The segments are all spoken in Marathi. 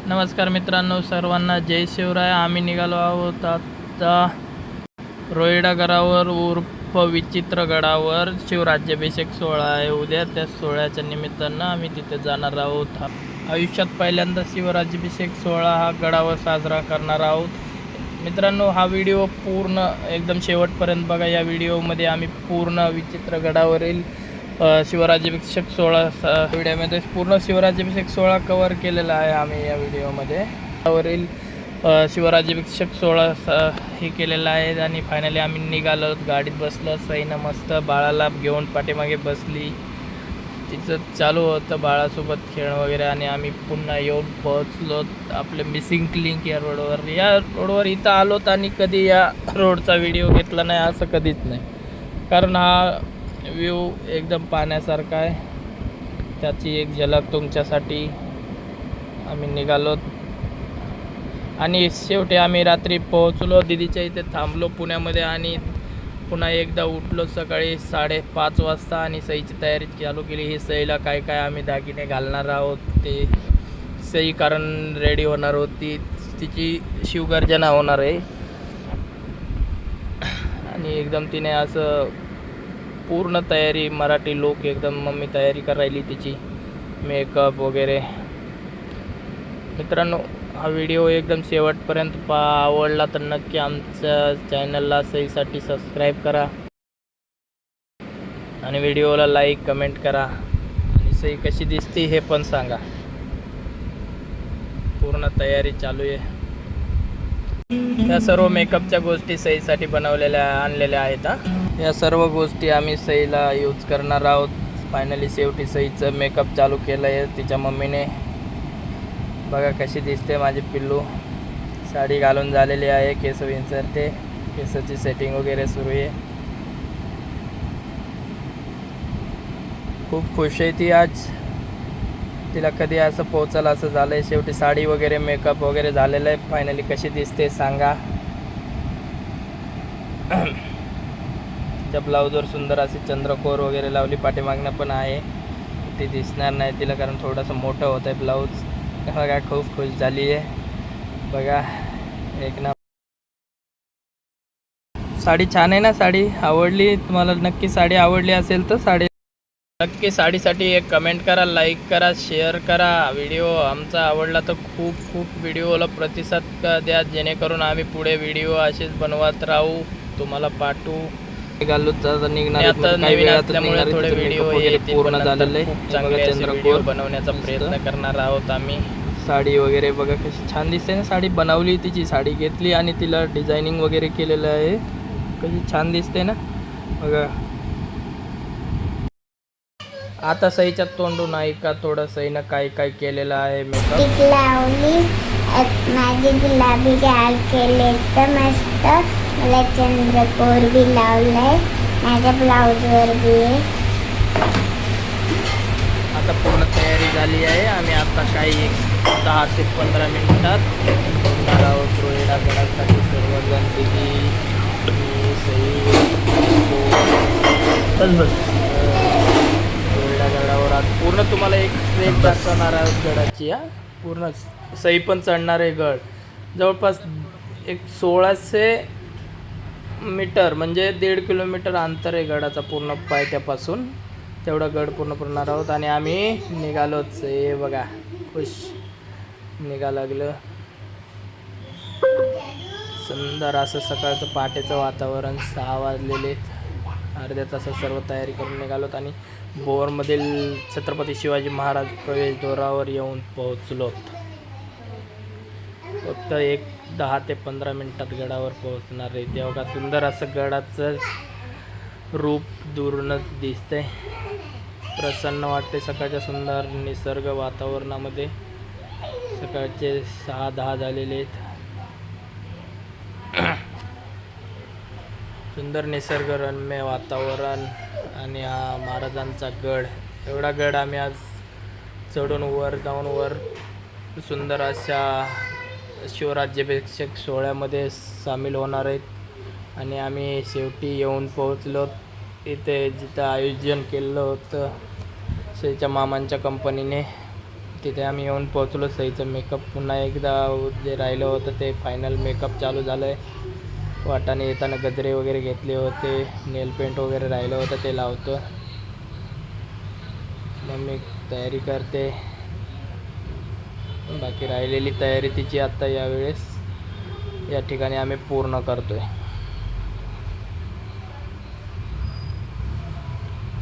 नमस्कार मित्रांनो, सर्वांना जय शिवराय. आम्ही निघालो आहोत आता रोईडा गडावर उर्फ विचित्रगडावर. शिवराज्याभिषेक सोहळा आहे उद्या. त्या सोहळ्याच्या निमित्तानं आम्ही तिथे जाणार आहोत. आयुष्यात पहिल्यांदा शिवराज्याभिषेक सोहळा हा गडावर साजरा करणार आहोत. मित्रांनो, हा व्हिडिओ पूर्ण एकदम शेवटपर्यंत बघा. या व्हिडिओमध्ये आम्ही पूर्ण विचित्रगडावरील शिवराज्याभिषेक सोहळा व्हिडिओमध्ये पूर्ण शिवराज्याभिषेक सोहळा कव्हर केलेला आहे आम्ही या व्हिडिओमध्ये. त्यावरील शिवराज्याभिषेक सोहळा हे केलेला आहे. आणि फायनली आम्ही निघालो, गाडीत बसलो. सईनं मस्त बाळाला घेऊन पाठीमागे बसली. तिचं चालू होतं बाळासोबत खेळणं वगैरे. आणि आम्ही पुन्हा येऊन पोहोचलो आपल्या मिसिंग लिंक या रोडवर. या रोडवर इथं आलोत आणि कधी या रोडचा व्हिडिओ घेतला नाही असं कधीच नाही, कारण हा व्ह्यू एकदम पाहण्यासारखा आहे. त्याची एक झलक तुमच्यासाठी आम्ही निघालो. आणि शेवटी आम्ही रात्री पोहोचलो. दिदीच्या इथे थांबलो पुण्यामध्ये आणि पुन्हा एकदा उठलो सकाळी 5:30 वाजता आणि सईची तयारी चालू केली. ही सईला काय काय आम्ही दागिने घालणार आहोत ते. सई कारण रेडी होणार होती, तिची शिवगर्जना होणार आहे. आणि एकदम तिने असं पूर्ण तयारी, मराठी लोक एकदम मम्मी तयारी करायली तिची, मेकअप वगैरे. मित्रांनो, हा व्हिडिओ एकदम शेवटपर्यंत आवडला तर नक्की आमच्या चॅनलला सईसाठी सबस्क्राईब करा आणि व्हिडिओला लाईक कमेंट करा. आणि सई कशी दिसते हे पण सांगा. पूर्ण तयारी चालू आहे. या सर्व मेकअपच्या गोष्टी सईसाठी बनवलेल्या आणलेल्या आहेत. या सर्व गोष्टी आम्ही सईला यूज करणार आहोत. फायनली शेवटी सईचं मेकअप चालू केलं आहे तिच्या मम्मीने. बघा कशी दिसते माझी पिल्लू. साडी घालून झालेली आहे. केस विंचरते, केसाची सेटिंग वगैरे सुरू आहे. खूप खुश आहे ती आज. तिला कधी असं पोचायला असं झालं आहे. शेवटी साडी वगैरे मेकअप वगैरे झालेलं आहे. फायनली कशी दिसते सांगा. त्या ब्लाऊजवर सुंदर अशी चंद्रकोर वगैरे लावली. पाठीमागणं पण आहे. ती दिसणार नाही तिला कारण थोडंसं मोठं होतं आहे ब्लाऊज. बघा खूप खुश झाली आहे. बघा एक ना, साडी छान आहे ना. साडी आवडली तुम्हाला? नक्की साडी आवडली असेल तर नक्की साडीसाठी एक कमेंट करा, लाईक करा, शेअर करा. व्हिडिओ आमचा आवडला तर खूप व्हिडिओला प्रतिसाद द्या, जेणेकरून आम्ही पुढे व्हिडिओ असेच बनवत राहू, तुम्हाला पाठवू. निघणार आता नवीन असल्यामुळे थोडे व्हिडिओ पूर्ण झालेले खूप चांगले व्हिडिओ बनवण्याचा प्रयत्न करणार आहोत आम्ही. साडी वगैरे बघा कशी छान दिसते ना. साडी बनवली, तिची साडी घेतली आणि तिला डिझायनिंग वगैरे केलेलं आहे. कशी छान दिसते ना बघा. आता सईच्या तोंडून ऐका थोडं सईनं काय काय केलेलं आहे मेकअप. लावली, माझे गुलाबी गाल केले तर मस्त. मला चंद्रकोर बी लावलाय माझ्या ब्लाऊजवर बी. आता पूर्ण तयारी झाली आहे. आम्ही आता काही 10 ते 15 मिनिटात निघणार आहोत रोईडा गडासाठी. सर्वजण दिदी, सई, रोईडा गडावर आज पूर्ण तुम्हाला एक ट्रेक दाखवणार आहोत गडाची. पूर्ण सई पण चढणार आहे गड. जवळपास एक 1600 मीटर म्हणजे 1.5 किलोमीटर अंतर आहे गडाचा पूर्ण पायथ्यापासून. तेवढा गड पूर्ण करणार आहोत आणि आम्ही निघालोच. हे बघा खुश निघा लागलं. सुंदर असं सकाळचं पहाटेचं वातावरण. 6 वाजलेले. अर्ध्या तासात सर्व तयारी करून निघालोत आणि भोरमधील छत्रपती शिवाजी महाराज प्रवेशद्वारावर येऊन पोहोचलोत. फक्त 10 ते 15 मिनिटात गडावर पोहोचणार आहे. तेव्हा सुंदर असं गडाचं रूप दूरनच दिसतंय. प्रसन्न वाटते सकाळच्या सुंदर निसर्ग वातावरणामध्ये. सकाळचे 6:10 झालेले आहेत. सुंदर निसर्गरम्य वातावरण आणि हा महाराजांचा गड. एवढा गड आम्ही आज चढून वर जाऊन सुंदर अशा शिवराज्याभिषेक सोहळ्यामध्ये सामील होणार आहेत. आणि आम्ही शेवटी येऊन पोहोचलो इथे जिथं आयोजन केलं होतं सईच्या मामांच्या कंपनीने. तिथे आम्ही येऊन पोहोचलो. सईचं मेकअप पुन्हा एकदा जे राहिलं होतं ते फायनल मेकअप चालू झालं आहे. वाटाने येताना गजरे वगैरे घेतले होते, नेल पेंट वगैरे राहिलं होतं ते लावतो. मम्मी तयारी करते, बाकी राहिलेली तयारी तिची आत्ता यावेळेस या ठिकाणी आम्ही पूर्ण करतोय.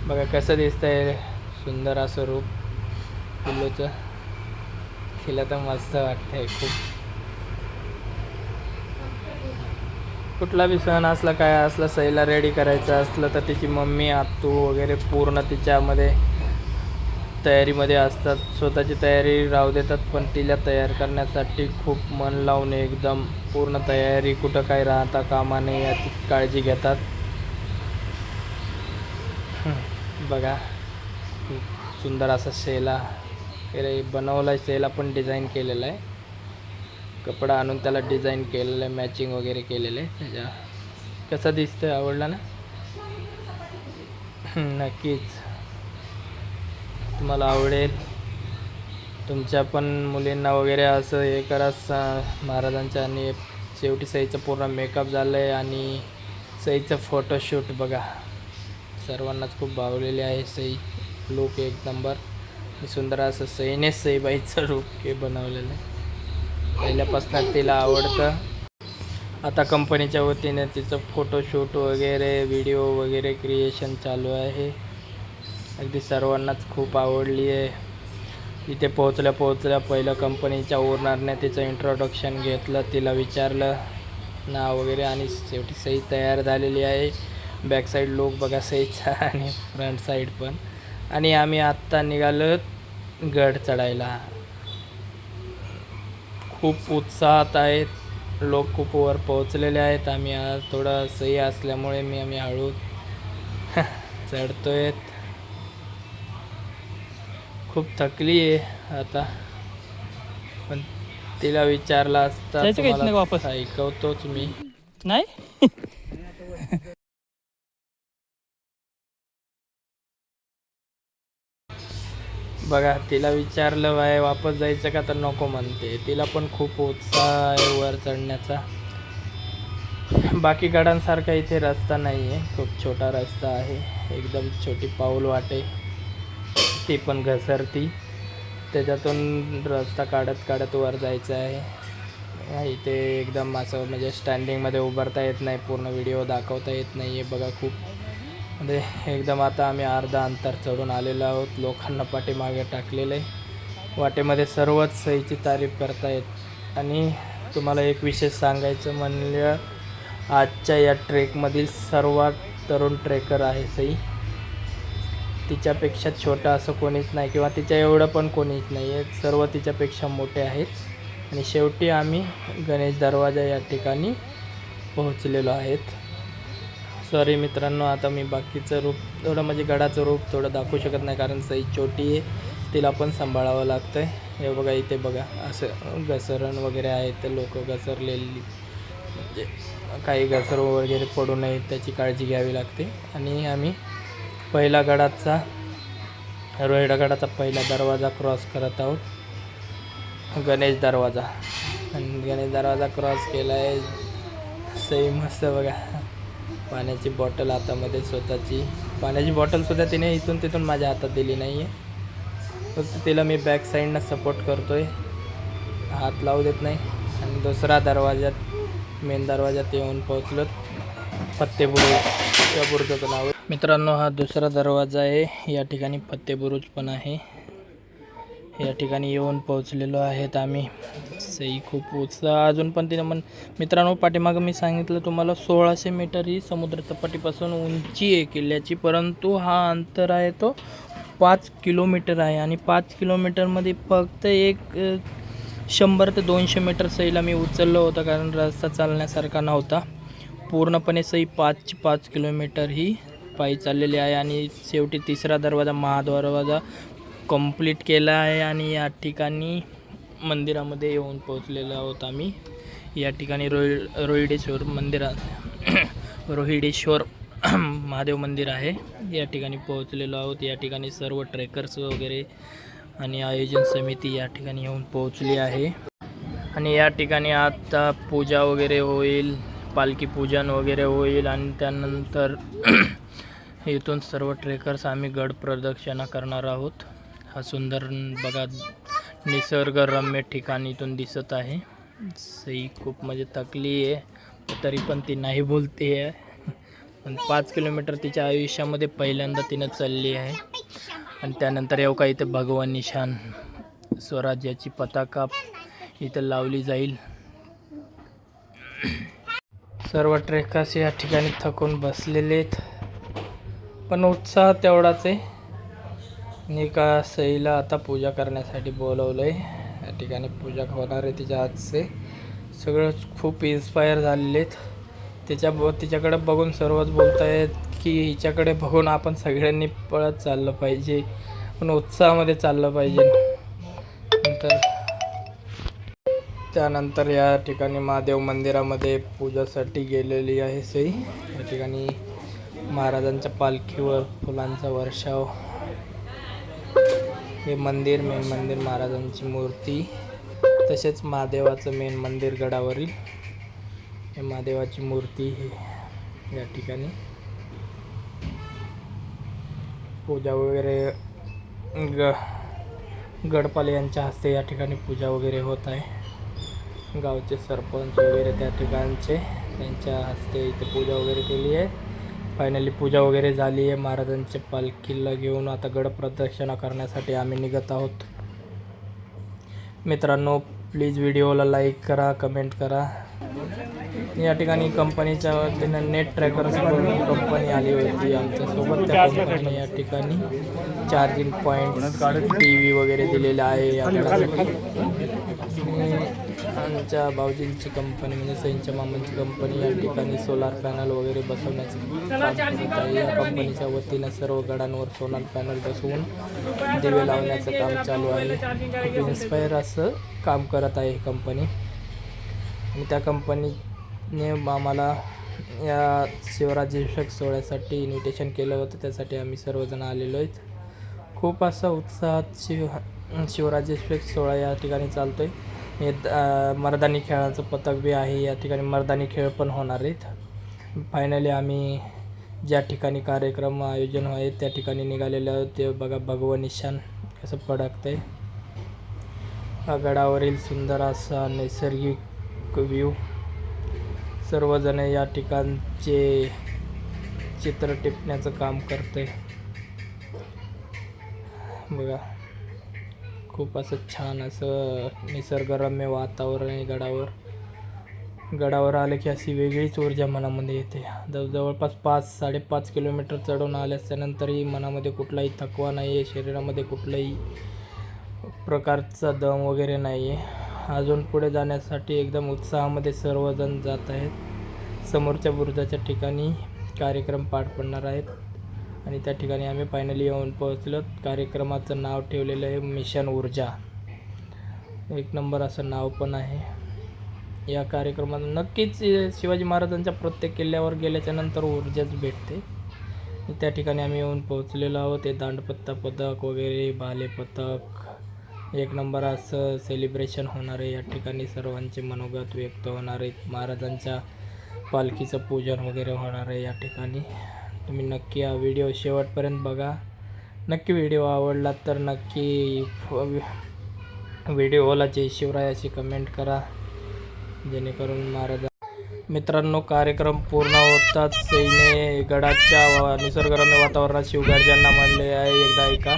बघा कसं दिसतंय सुंदर असं रूप पिल्लूचं. तिला तर मस्त वाटतंय खूप. कुठला बी सण असला काय असला सईला रेडी करायचं असलं तर तिची मम्मी आत्तू वगैरे पूर्ण तिच्यामध्ये तयारीमध्ये असतात. स्वतःची तयारी राहू देतात पण तिला तयार करण्यासाठी खूप मन लावून एकदम पूर्ण तयारी, कुठं काय राहता कामा नये याची काळजी घेतात. बघा खूप सुंदर असा शेला बनवला आहे. शेला पण डिझाईन केलेला आहे. कपडा आणून त्याला डिझाईन केलेलं आहे, मॅचिंग वगैरे केलेलं आहे. त्याच्या कसा दिसतोय, आवडला ना? नक्कीच तुम्हाला आवडेल. तुमच्या पण मुलींना वगैरे असं हे करा महाराजांच्या. आणि शेवटी सईचं पूर्ण मेकअप झालं आहे आणि सईचं फोटोशूट बघा सर्वांनाच खूप भावलेले आहे. सई लूक एक नंबर सुंदर असं सईने सईबाईचं रूप हे बनवलेलं आहे. पहिल्यापासून तिला आवडतं. आता कंपनीच्या वतीने तिचं फोटोशूट वगैरे व्हिडिओ वगैरे क्रिएशन चालू आहे. अगदी सर्वांनाच खूप आवडली आहे. इथे पोहोचल्या पहिलं कंपनीच्या ओनरने तिचं इंट्रोडक्शन घेतलं, तिला विचारलं नाव वगैरे आणि शेवटी सई तयार झालेली आहे. बॅक साईड लुक बघा सईचा आणि फ्रंट साईड पण. आणि आम्ही आत्ता निघालो गड चढायला. खूप उत्साहात आहेत लोक, खूप वर पोहोचलेले आहेत. आम्ही आज थोडं सई असल्यामुळे आम्ही हळू चढतोय. खूप थकली आहे आता, पण तिला विचारला असता वापस ऐकवतोच मी नाही. बघा तिला विचारलं बाय वापस जायचं का तर नको म्हणते. तिला पण खूप उत्साह आहे वर चढण्याचा. बाकी गडांसारखा इथे रस्ता नाही आहे, खूप छोटा रस्ता आहे. एकदम छोटी पाऊल वाटे, ती पण घसरती. त्याच्यातून रस्ता काढत वर जायचं आहे. इथे एकदम असं म्हणजे स्टँडिंगमध्ये उभारता येत नाही, पूर्ण व्हिडिओ दाखवता येत नाही आहे. बघा खूप म्हणजे एकदम आता आम्ही अर्धा अंतर चढून आलेलो आहोत. लोकांना पाठीमागे टाकलेलं आहे. वाटेमध्ये सर्वच सईची तारीफ करतायत. आणि तुम्हाला एक विशेष सांगायचं म्हणलं, आजच्या या ट्रेकमधील सर्वात तरुण ट्रेकर आहे सई. तिच्यापेक्षा छोटा असं कोणीच नाही किंवा तिच्या एवढं पण कोणीच नाही आहे. सर्व तिच्यापेक्षा मोठे आहेत. आणि शेवटी आम्ही गणेश दरवाजा या ठिकाणी पोहोचलेलो आहेत. सॉरी मित्रांनो, आता मी बाकीचं रूप थोडं म्हणजे गडाचं रूप थोडं दाखवू शकत नाही कारण सई छोटी आहे, तिला पण सांभाळावं लागतं आहे. हे बघा इथे बघा असं घसरण वगैरे आहे, तर लोक घसरलेली म्हणजे काही घसर वगैरे पडू नये त्याची काळजी घ्यावी लागते. आणि आम्ही पहिला गडाचा रोहिडा गडाचा पहिला दरवाजा क्रॉस करत आहोत, गणेश दरवाजा. आणि गणेश दरवाजा क्रॉस केला आहे. सई मस्त बघा पाण्याची बॉटल हातामध्ये, स्वतःची पाण्याची बॉटलसुद्धा तिने इथून तिथून माझ्या हातात दिली नाही आहे. फक्त तिला मी बॅक साईडनं सपोर्ट करतो आहे, हात लावू देत नाही. आणि दुसरा दरवाजात मेन दरवाजात येऊन पोहोचलो. फत्तेबुरुज या बुरुजाचं नाव. मित्रांनो हा दुसरा दरवाजा आहे. या ठिकाणी फत्तेबुरुज पण आहे. या ठिकाणी येऊन पोहोचलेलो आहेत आम्ही. सई खूप उत्साह अजून पण तिने मित्रांनो पाठीमागं मी सांगितलं तुम्हाला 1600 मीटर ही समुद्रसपाटीपासून उंची आहे किल्ल्याची, परंतु हा अंतर आहे तो 5 किलोमीटर आहे. आणि 5 किलोमीटरमध्ये फक्त एक 100 ते 200 मीटर सईला मी उचललं होतं कारण रस्ता चालण्यासारखा नव्हता. पूर्णपणे सई 5 किलोमीटर ही पायी चाललेली आहे. आणि शेवटी तिसरा दरवाजा महादरवाजा कंप्लीट केला आहे. आणि या ठिकाणी मंदिरामध्ये येऊन पोहोचलेलो आहोत आम्ही. या ठिकाणी रोहिडेश्वर मंदिरात रोहिडेश्वर महादेव मंदिर आहे, या ठिकाणी पोहोचलेलो आहोत. या ठिकाणी सर्व ट्रेकर्स वगैरे आणि आयोजन समिती या ठिकाणी येऊन पोहोचली आहे. आणि या ठिकाणी आता पूजा वगैरे होईल, पालखी पूजन वगैरे होईल आणि त्यानंतर इथून सर्व ट्रेकर्स आम्ही गड प्रदक्षिणा करणार आहोत. हा सुंदर बघा निसर्गरम्य ठिकाण इथून दिसत आहे. सई खूप म्हणजे थकली आहे तरी पण ती नाही बोलते आहे. पण 5 किलोमीटर तिच्या आयुष्यामध्ये पहिल्यांदा तिनं चालली आहे. आणि त्यानंतर येऊ का इथे भगवान निशान स्वराज्याची पताका इथं लावली जाईल. सर्व ट्रेकर्स या ठिकाणी थकून बसलेले आहेत पण उत्साह तेवढाच आहे. आणि का सईला आता पूजा करण्यासाठी बोलवलं आहे. या ठिकाणी पूजा होणार आहे तिच्या हातचे. सगळं खूप इन्स्पायर झालेले आहेत. तिच्याकडे बघून सर्वच बोलत आहेत की हिच्याकडे बघून आपण सगळ्यांनी पळत चाललं पाहिजे, पण उत्साहामध्ये चाललं पाहिजे. त्यानंतर या ठिकाणी महादेव मंदिरामध्ये पूजासाठी गेलेली आहे सई. या ठिकाणी महाराजांच्या पालखीवर फुलांचा वर्षाव. हे मंदिर, मेन मंदिर, महाराजांची मूर्ती, तसेच महादेवाचं मेन मंदिर गडावरील हे महादेवाची मूर्ती. हे या ठिकाणी पूजा वगैरे गडपाल यांच्या हस्ते या ठिकाणी पूजा वगैरे होत आहे. गावचे सरपंच वगैरे त्या ठिकाणचे, त्यांच्या हस्ते इथे पूजा वगैरे केली आहे. फायनली पूजा वगैरे झाली आहे. महाराजांच्या पालखीला घेऊन आता गड प्रदक्षिणा करण्यासाठी आम्ही निघत आहोत. मित्रांनो, प्लीज व्हिडिओला लाईक करा, कमेंट करा. या ठिकाणी कंपनीच्या वतीनं नेट ट्रॅकर्स कंपनी आली होती आमच्यासोबत. त्या कंपनीने या ठिकाणी चार्जिंग पॉईंट, टी व्ही वगैरे दिलेला आहे या गडासाठी. आमच्या भाऊजींची कंपनी म्हणजे सईंच्या मामांची कंपनी या ठिकाणी सोलार पॅनल वगैरे बसवण्याचं काम करत आहे. या कंपनीच्या वतीनं सर्व गडांवर सोलार पॅनल बसवून दिवे लावण्याचं काम चालू आहे. खूप इन्स्पायर असं काम करत आहे ही कंपनी. आणि त्या कंपनीने आम्हाला या शिवराज्याभिषेक सोहळ्यासाठी इन्व्हिटेशन केलं होतं. त्यासाठी आम्ही सर्वजण आलेलो आहेत. खूप असा उत्साहात शिवराज्याभिषेक सोहळा या ठिकाणी चालतो आहे. हे मर्दानी खेळाचं पथक बी आहे. या ठिकाणी मर्दानी खेळ पण होणार आहेत. फायनली आम्ही ज्या ठिकाणी कार्यक्रम आयोजन आहे त्या ठिकाणी निघालेलं आहोत. ते बघा भगवान निशान कसं फडकतं आहे. हा गडावरील सुंदर असा नैसर्गिक व्ह्यू. सर्वजण या ठिकाणचे चित्र टिपण्याचं काम करते. बघा खूप असं छान असं निसर्गरम्य वातावरण आहे गडावर. गडावर आले की अशी वेगळीच ऊर्जा मनामध्ये येते. जवळपास 5-5.5 किलोमीटर चढून आल्याच्यानंतरही मनामध्ये कुठलाही थकवा नाही आहे, शरीरामध्ये कुठलाही प्रकारचा दम वगैरे नाही आहे. अजून पुढे जाण्यासाठी एकदम उत्साहामध्ये सर्वजण जात आहेत. समोरच्या बुरुजाच्या ठिकाणी कार्यक्रम पार पडणार आहेत आणि त्या ठिकाणी आम्ही फायनली येऊन पोहोचलो. कार्यक्रमाचं नाव ठेवलेलं आहे मिशन ऊर्जा. एक नंबर असं नाव पण आहे. या कार्यक्रमात नक्कीच शिवाजी महाराजांच्या प्रत्येक किल्ल्यावर गेल्याच्यानंतर ऊर्जाच भेटते. त्या ठिकाणी आम्ही येऊन पोहोचलेलो आहोत. ते दांडपत्ता पथक वगैरे, भाले पथक, एक नंबर असं सेलिब्रेशन होणार आहे. या ठिकाणी सर्वांचे मनोगत व्यक्त होणार आहेत. महाराजांच्या पालखीचं पूजन वगैरे होणार आहे या ठिकाणी. तुम्ही नक्की हा व्हिडिओ शेवटपर्यंत बघा. नक्की व्हिडिओ आवडला तर नक्की व्हिडिओला जय शिवराय अशी कमेंट करा, जेणेकरून महाराज. मित्रांनो, कार्यक्रम पूर्ण होताच सईने गडाच्या निसर्गरम्य वातावरणात शिवगर्जांना म्हणले आहे. एकदा ऐका.